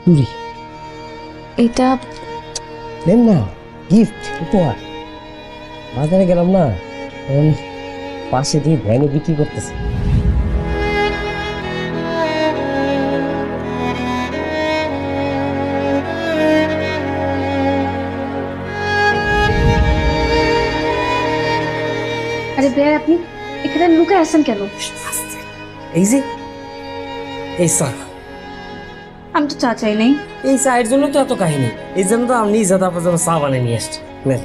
চুরি এটা নেন না, গিফট উপহার। বাজারে গেলাম না, এখন পাশে দিয়ে ভ্যানে বিক্রি করতেছে। আরে ভাই, আপনি এখানে লুকে আছেন কেন? এই যে এই চা, আমি তো চা চাই নাই। এই চায়ের জন্য তো এত কাহিনী। এই জন্য তো আমি নিজে তারপর জন্য চা বানিয়ে নিয়ে আসছি। নেন।